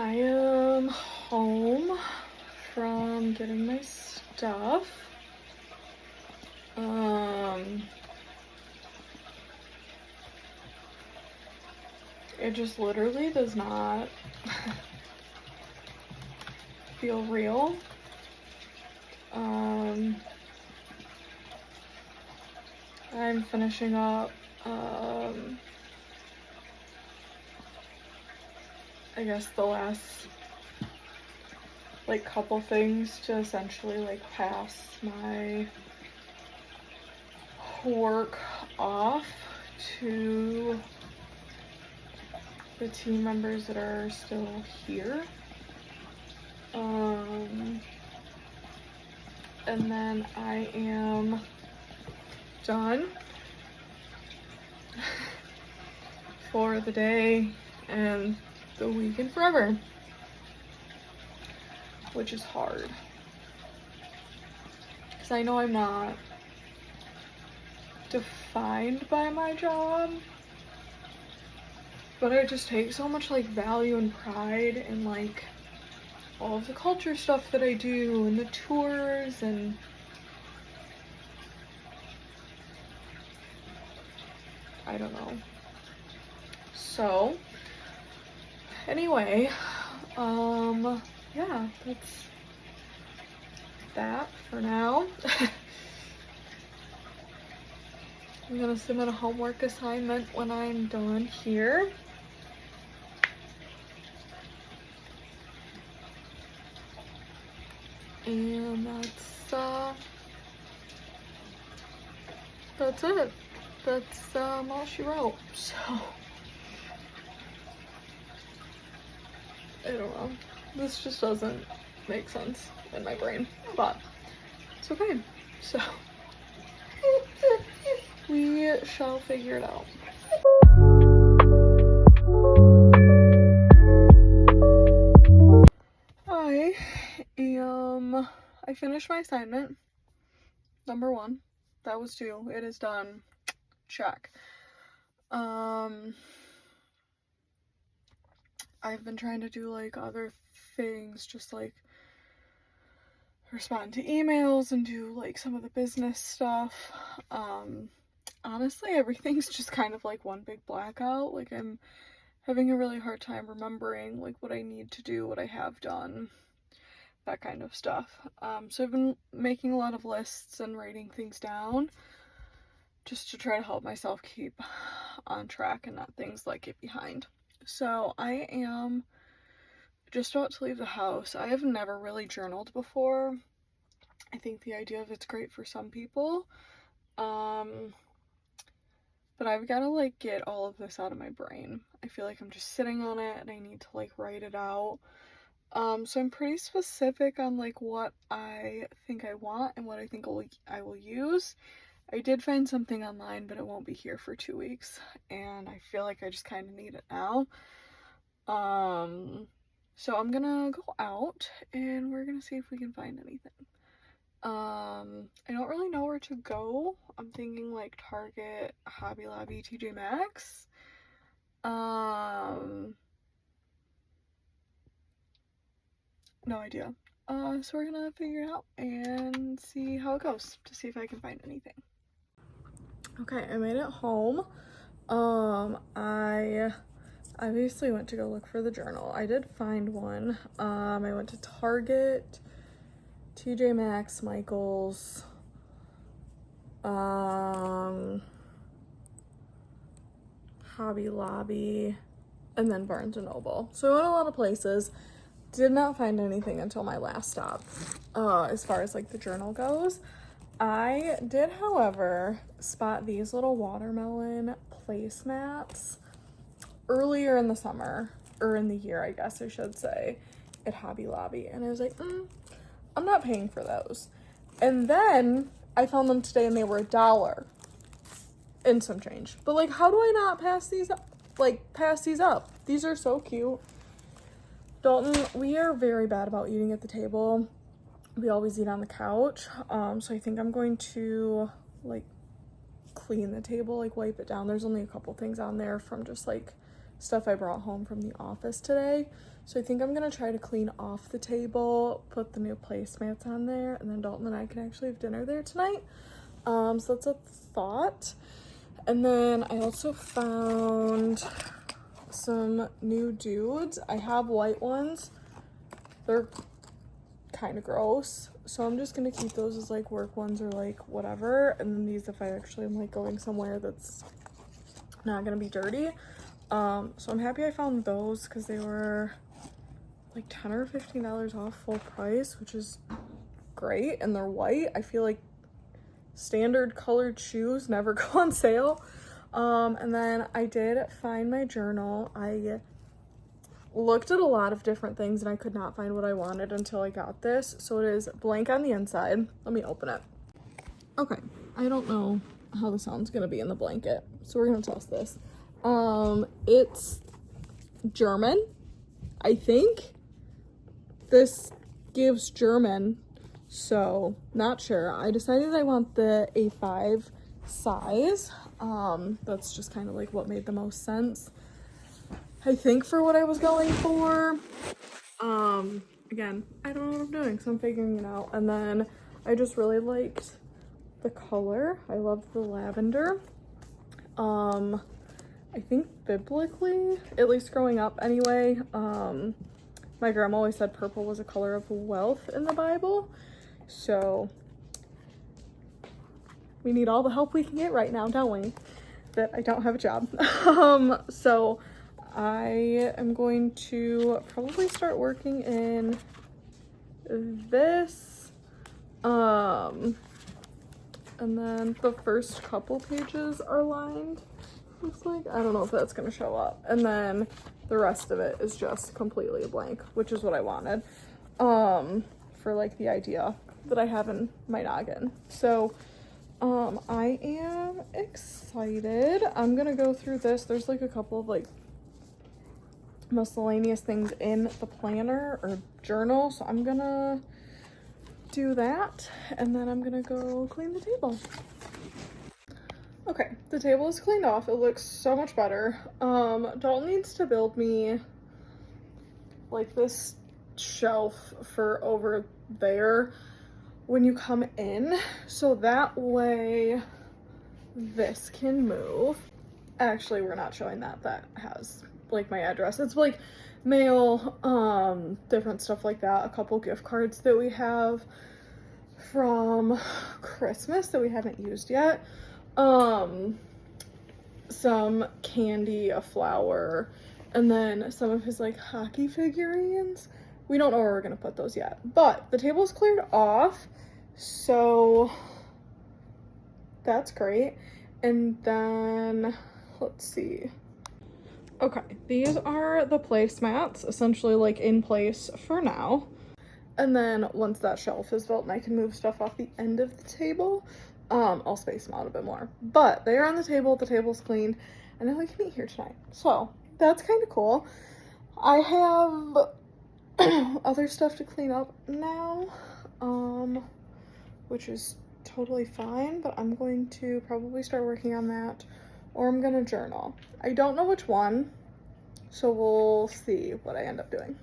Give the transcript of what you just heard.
I am home from getting my stuff. It just literally does not feel real. I'm finishing up I guess the last like couple things to essentially like pass my work off to the team members that are still here. And then I am done for the day and the week and forever, which is hard because I know I'm not defined by my job, but I just take so much like value and pride in like all of the culture stuff that I do and the tours and I don't know. So anyway, yeah, that's that for now. I'm gonna submit a homework assignment when I'm done here. And that's it. That's all she wrote. So I don't know. This just doesn't make sense in my brain, but it's okay. So we shall figure it out. I finished my assignment. Number 1. That was 2. It is done. Check. I've been trying to do like other things, just like respond to emails and do like some of the business stuff. Honestly, everything's just kind of like one big blackout. Like I'm having a really hard time remembering like what I need to do, what I have done, that kind of stuff. So I've been making a lot of lists and writing things down just to try to help myself keep on track and not things like get behind. So I am just about to leave the house. I have never really journaled before. I think the idea of it's great for some people. But I've got to like get all of this out of my brain. I feel like I'm just sitting on it and I need to like write it out. So I'm pretty specific on like what I think I want and what I think I will use. I did find something online, but it won't be here for 2 weeks, and I feel like I just kind of need it now. So I'm gonna go out and we're gonna see if we can find anything. I don't really know where to go. I'm thinking like Target, Hobby Lobby, TJ Maxx. No idea. So we're gonna figure it out and see how it goes to see if I can find anything. Okay, I made it home. I obviously went to go look for the journal. I did find one. I went to Target, TJ Maxx, Michaels, Hobby Lobby, and then Barnes & Noble. So I went a lot of places. Did not find anything until my last stop, as far as like the journal goes. I did, however, spot these little watermelon placemats earlier in the summer, or in the year, I guess I should say, at Hobby Lobby. And I was like, I'm not paying for those. And then I found them today and they were $1 and some change. But like, how do I not pass these up? These are so cute. Dalton, we are very bad about eating at the table. We always eat on the couch. So I think I'm going to like clean the table, like wipe it down. There's only a couple things on there from just like stuff I brought home from the office today. So I think I'm gonna try to clean off the table, put the new placemats on there, and then Dalton and I can actually have dinner there tonight. So that's a thought. And then I also found some new dudes. I have white ones. They're kind of gross, so I'm just gonna keep those as like work ones or like whatever, and then these if I actually am like going somewhere that's not gonna be dirty. So I'm happy I found those because they were like $10 or $15 off full price, which is great, and they're white. I feel like standard colored shoes never go on sale. And then I did find my journal. I looked at a lot of different things and I could not find what I wanted until I got this. So it is blank on the inside. Let me open it. Okay, I don't know how the sound's gonna be in the blanket, so we're gonna test this. It's German, I think. This gives German, so not sure. I decided I want the A5 size. That's just kind of like what made the most sense, I think, for what I was going for. Again, I don't know what I'm doing, so I'm figuring it out. And then I just really liked the color. I love the lavender. I think biblically, at least growing up anyway, my grandma always said purple was a color of wealth in the Bible. So we need all the help we can get right now, don't we? That I don't have a job. So I am going to probably start working in this. And then the first couple pages are lined. Looks like, I don't know if that's gonna show up. And then the rest of it is just completely a blank, which is what I wanted. For like the idea that I have in my noggin. So I am excited. I'm gonna go through this. There's like a couple of like miscellaneous things in the planner or journal, so I'm gonna do that, and then I'm gonna go clean the table. Okay, the table is cleaned off. It looks so much better. Dalton needs to build me like this shelf for over there when you come in, so that way this can move. Actually, we're not showing that. That has like my address. It's like mail, different stuff like that. A couple gift cards that we have from Christmas that we haven't used yet. Some candy, a flower, and then some of his like hockey figurines. We don't know where we're gonna put those yet, but the table's cleared off, so that's great. And then let's see. Okay, these are the placemats, essentially like in place for now. And then once that shelf is built and I can move stuff off the end of the table, I'll space them out a bit more. But they are on the table's cleaned, and now we can eat here tonight. So that's kind of cool. I have other stuff to clean up now, which is totally fine, but I'm going to probably start working on that, or I'm gonna journal. I don't know which one, so we'll see what I end up doing.